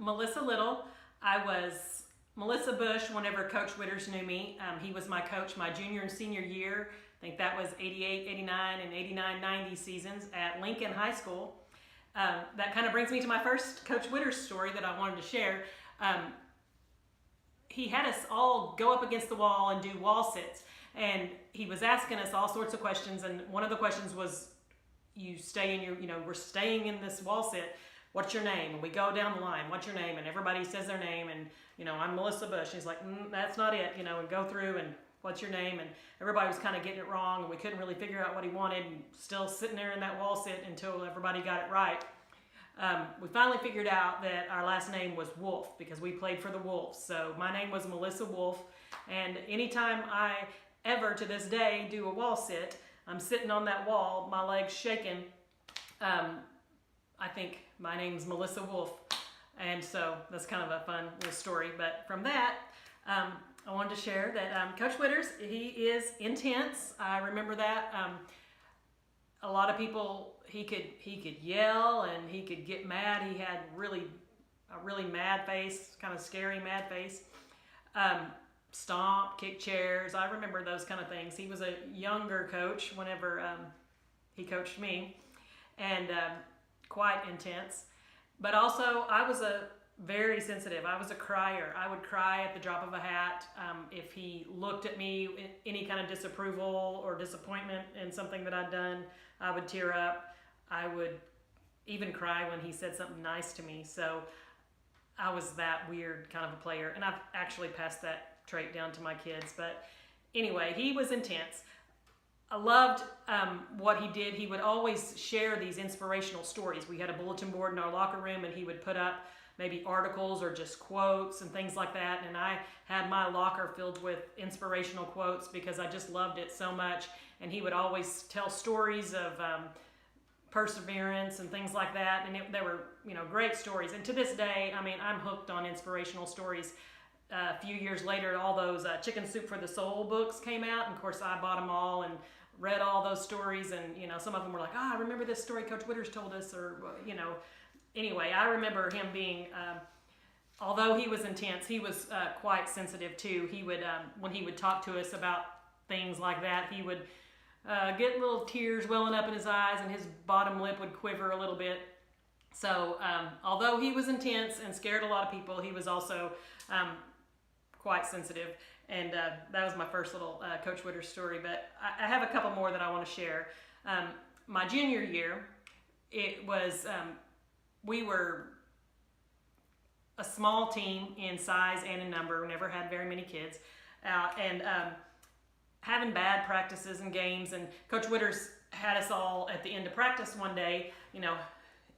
Melissa Little. I was Melissa Bush whenever Coach Widders knew me. He was my coach my junior and senior year. I think that was 88, 89, and 89, 90 seasons at Lincoln High School. That kind of brings me to my first Coach Widders story that I wanted to share. He had us all go up against the wall and do wall sits. And he was asking us all sorts of questions. And one of the questions was, you stay in your, we're staying in this wall sit. What's your name? And we go down the line. What's your name? And everybody says their name. And, I'm Melissa Bush. And he's like, that's not it, and go through and what's your name? And everybody was kind of getting it wrong. And we couldn't really figure out what he wanted. And still sitting there in that wall sit until everybody got it right. We finally figured out that our last name was Wolf because we played for the Wolves. So my name was Melissa Wolf. And anytime I ever to this day do a wall sit, I'm sitting on that wall, my legs shaking. I think my name's Melissa Wolf. And so that's kind of a fun little story. But from that, I wanted to share that Coach Widders, he is intense. I remember that. A lot of people, he could yell and he could get mad. He had a really mad face, kind of scary mad face. Stomp, kick chairs. I remember those kind of things. He was a younger coach whenever he coached me, and quite intense. But also, I was very sensitive. I was a crier. I would cry at the drop of a hat. If he looked at me, any kind of disapproval or disappointment in something that I'd done, I would tear up. I would even cry when he said something nice to me. So I was that weird kind of a player, and I've actually passed that trait down to my kids. But anyway, he was intense. I loved what he did. He would always share these inspirational stories. We had a bulletin board in our locker room, and he would put up maybe articles or just quotes and things like that. And I had my locker filled with inspirational quotes because I just loved it so much. And he would always tell stories of perseverance and things like that. And they were, great stories. And to this day, I'm hooked on inspirational stories. A few years later, all those Chicken Soup for the Soul books came out. And of course, I bought them all and read all those stories. And, some of them were like, I remember this story Coach Widders told us, or, Anyway, I remember him being, although he was intense, he was quite sensitive too. He would, when he would talk to us about things like that, he would get little tears welling up in his eyes and his bottom lip would quiver a little bit. So although he was intense and scared a lot of people, he was also quite sensitive. And that was my first little Coach Widders story. But I have a couple more that I want to share. My junior year, it was, we were a small team in size and in number. We never had very many kids. And having bad practices and games. And Coach Widders had us all at the end of practice one day,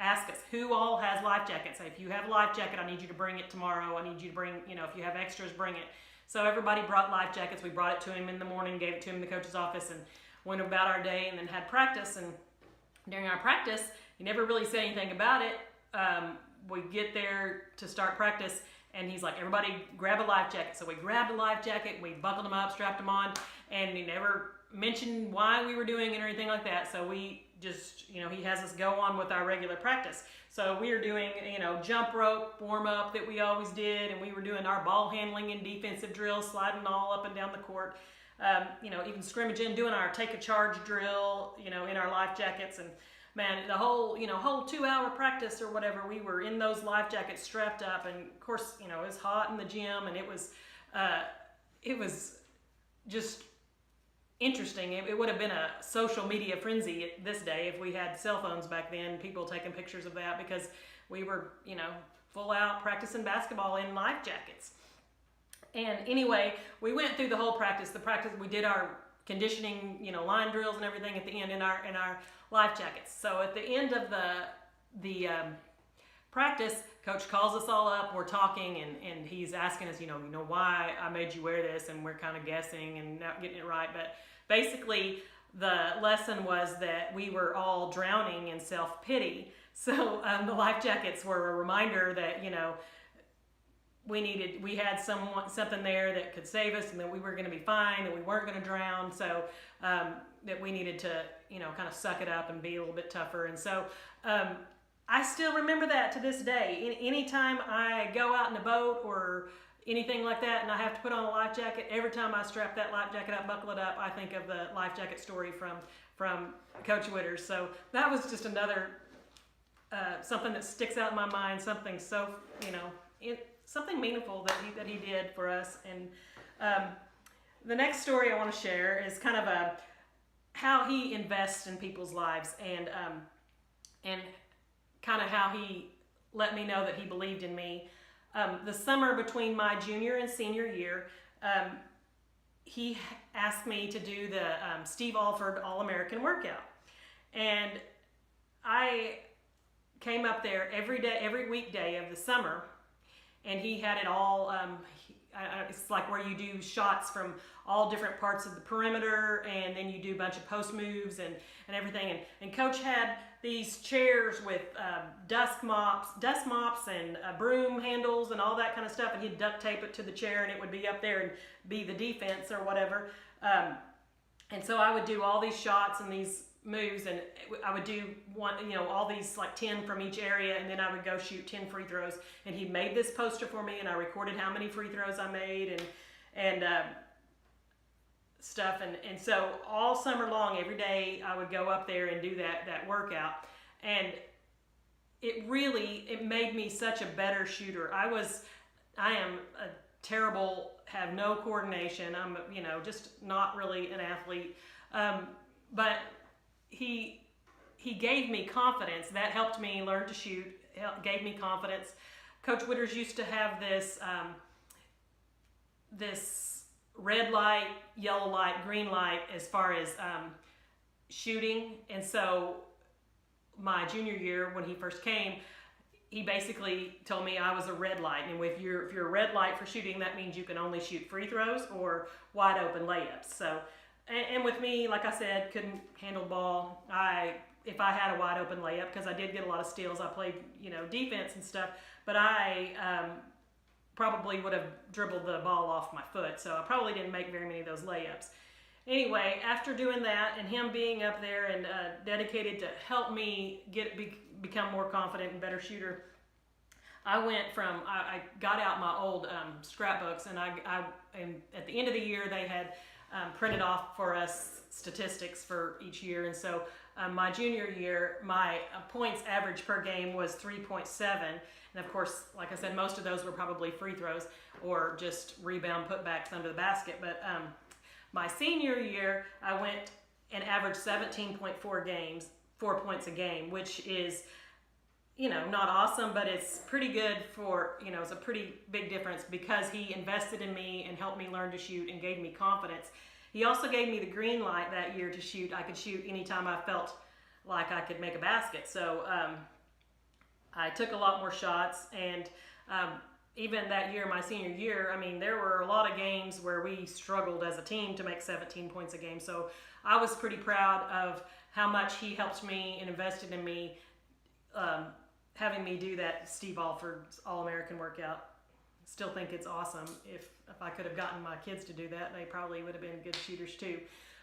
ask us who all has life jackets. Say, if you have a life jacket, I need you to bring it tomorrow. I need you to bring, if you have extras, bring it. So everybody brought life jackets. We brought it to him in the morning, gave it to him in the coach's office, and went about our day and then had practice. And during our practice, he never really said anything about it. We get there to start practice, and he's like, everybody grab a life jacket. So we grabbed a life jacket, we buckled them up, strapped them on, and he never mentioned why we were doing it or anything like that. So we just, he has us go on with our regular practice. So we were doing, jump rope warm up that we always did, and we were doing our ball handling and defensive drills, sliding all up and down the court, even scrimmaging, doing our take a charge drill, in our life jackets. And man, the whole 2-hour practice or whatever, we were in those life jackets strapped up. And of course, it was hot in the gym, and it was just interesting. It would have been a social media frenzy this day if we had cell phones back then, people taking pictures of that, because we were, full out practicing basketball in life jackets. And anyway, we went through the whole practice. We did our conditioning, line drills and everything at the end in our life jackets. So at the end of the practice, coach calls us all up, we're talking, and he's asking us, why I made you wear this, and we're kind of guessing and not getting it right. But basically, the lesson was that we were all drowning in self-pity. So the life jackets were a reminder that, we had something there that could save us, and that we were going to be fine, that we weren't going to drown. So that we needed to, kind of suck it up and be a little bit tougher. And so I still remember that to this day. Anytime I go out in a boat or anything like that and I have to put on a life jacket, every time I strap that life jacket up, buckle it up, I think of the life jacket story from Coach Widders. So that was just another something that sticks out in my mind, something so, something meaningful that he did for us. And the next story I want to share is kind of how he invests in people's lives, and kind of how he let me know that he believed in me. The summer between my junior and senior year, he asked me to do the Steve Alford All-American workout. And I came up there every weekday of the summer, and he had it all, it's like where you do shots from all different parts of the perimeter, and then you do a bunch of post moves and everything. And Coach had these chairs with dust mops and broom handles and all that kind of stuff, and he'd duct tape it to the chair, and it would be up there and be the defense or whatever. And so I would do all these shots and these moves, and I would do all these like 10 from each area, and then I would go shoot 10 free throws. And he made this poster for me, and I recorded how many free throws I made and stuff. And so all summer long, every day I would go up there and do that workout. And it made me such a better shooter. I am a terrible, have no coordination. I'm, just not really an athlete. But he gave me confidence. That helped me learn to shoot, gave me confidence. Coach Widders used to have this red light, yellow light, green light as far as shooting. And so my junior year, when he first came, he basically told me I was a red light. And if you're a red light for shooting, that means you can only shoot free throws or wide open layups. So, and with me, like I said, couldn't handle the ball. If I had a wide open layup, because I did get a lot of steals, I played, defense and stuff, but I probably would have dribbled the ball off my foot. So I probably didn't make very many of those layups. Anyway, after doing that and him being up there and dedicated to help me become more confident and better shooter, I got out my old scrapbooks, and and at the end of the year they had printed off for us statistics for each year. And so my junior year, my points average per game was 3.7. And of course, like I said, most of those were probably free throws or just rebound putbacks under the basket. But my senior year, I went and averaged 17.4 games, 4 points a game, which is, not awesome, but it's pretty good for, it's a pretty big difference because he invested in me and helped me learn to shoot and gave me confidence. He also gave me the green light that year to shoot. I could shoot anytime I felt like I could make a basket. So I took a lot more shots, and even that year, my senior year, there were a lot of games where we struggled as a team to make 17 points a game. So I was pretty proud of how much he helped me and invested in me, having me do that Steve Alford's All-American workout. Still think it's awesome. If I could have gotten my kids to do that, they probably would have been good shooters too.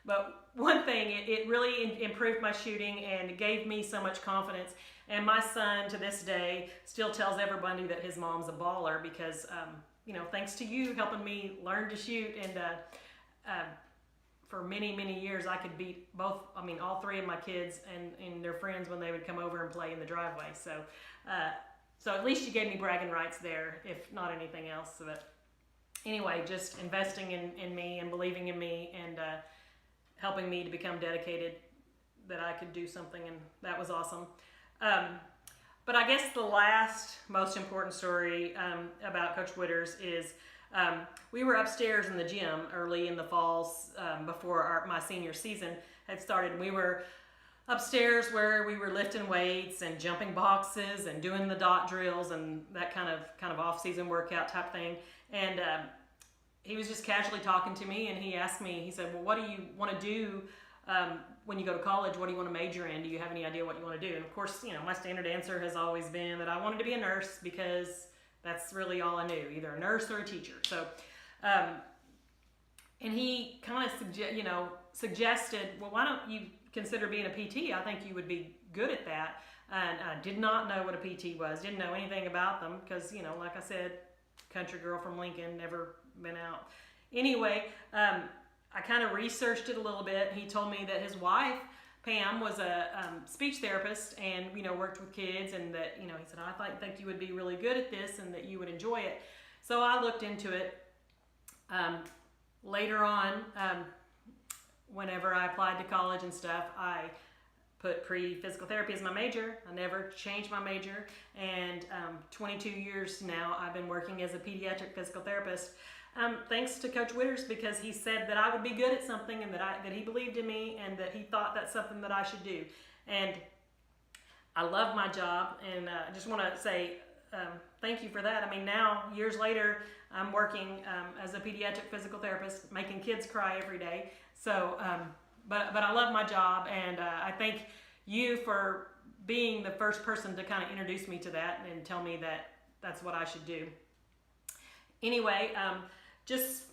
But one thing, it really improved my shooting and it gave me so much confidence. And my son, to this day, still tells everybody that his mom's a baller because, thanks to you helping me learn to shoot. And for many, many years, I could beat all three of my kids and their friends when they would come over and play in the driveway. So at least you gave me bragging rights there, if not anything else. But anyway, just investing in me and believing in me and helping me to become dedicated that I could do something, and that was awesome. But I guess the last most important story about Coach Widders is we were upstairs in the gym early in the falls before my senior season had started. We were upstairs where we were lifting weights and jumping boxes and doing the dot drills and that kind of off-season workout type thing. And he was just casually talking to me, and he asked me, he said, well, what do you want to do when you go to college? What do you want to major in? Do you have any idea what you want to do? And of course, my standard answer has always been that I wanted to be a nurse because that's really all I knew, either a nurse or a teacher. So, and he kind of suggested, well, why don't you consider being a PT? I think you would be good at that. And I did not know what a PT was, didn't know anything about them because, you know, like I said, country girl from Lincoln, never been out. Anyway, I kind of researched it a little bit. He told me that his wife, Pam, was a speech therapist and, you know, worked with kids, and that, you know, he said, I think you would be really good at this and that you would enjoy it. So I looked into it. Later on, whenever I applied to college and stuff, I put pre-physical therapy as my major. I never changed my major, and 22 years now I've been working as a pediatric physical therapist. Thanks to Coach Widders, because he said that I would be good at something, and that he believed in me, and that he thought that's something that I should do. And I love my job, and I just want to say thank you for that. I mean, now, years later, I'm working as a pediatric physical therapist, making kids cry every day. So, but I love my job, and I thank you for being the first person to kind of introduce me to that and tell me that that's what I should do. Anyway, just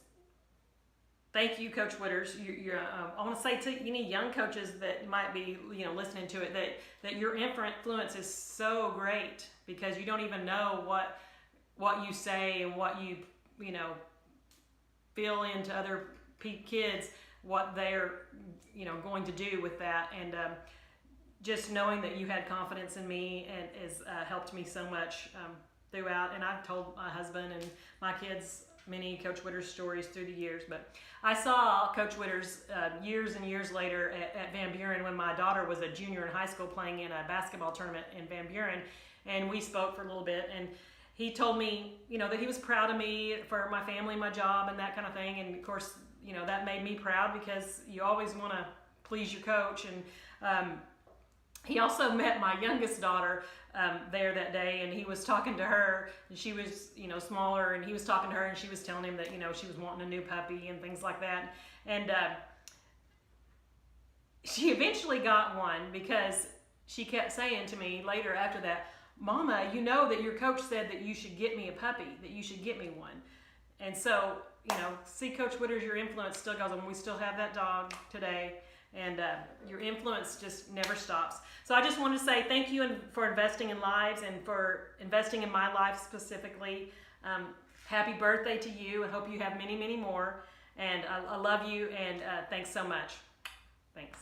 thank you, Coach Widders. I want to say to any young coaches that might be, you know, listening to it, that your influence is so great, because you don't even know what you say and what you know, feel into other kids, what they're, you know, going to do with that. And just knowing that you had confidence in me and has helped me so much throughout. And I've told my husband and my kids many Coach Widders stories through the years. But I saw Coach Widders years and years later at Van Buren when my daughter was a junior in high school, playing in a basketball tournament in Van Buren. And we spoke for a little bit, and he told me, you know, that he was proud of me for my family, my job, and that kind of thing. And of course, you know, that made me proud, because you always want to please your coach. And he also met my youngest daughter there that day, and he was talking to her, and she was, you know, smaller, and he was talking to her, and she was telling him that, you know, she was wanting a new puppy and things like that. And she eventually got one, because she kept saying to me later after that, Mama, you know that your coach said that you should get me a puppy, that you should get me one. And so, you know, see, Coach Widders, your influence still goes on. We still have that dog today, and your influence just never stops. So I just want to say thank you for investing in lives, and for investing in my life specifically. Happy birthday to you. I hope you have many, many more. And I love you, and thanks so much. Thanks.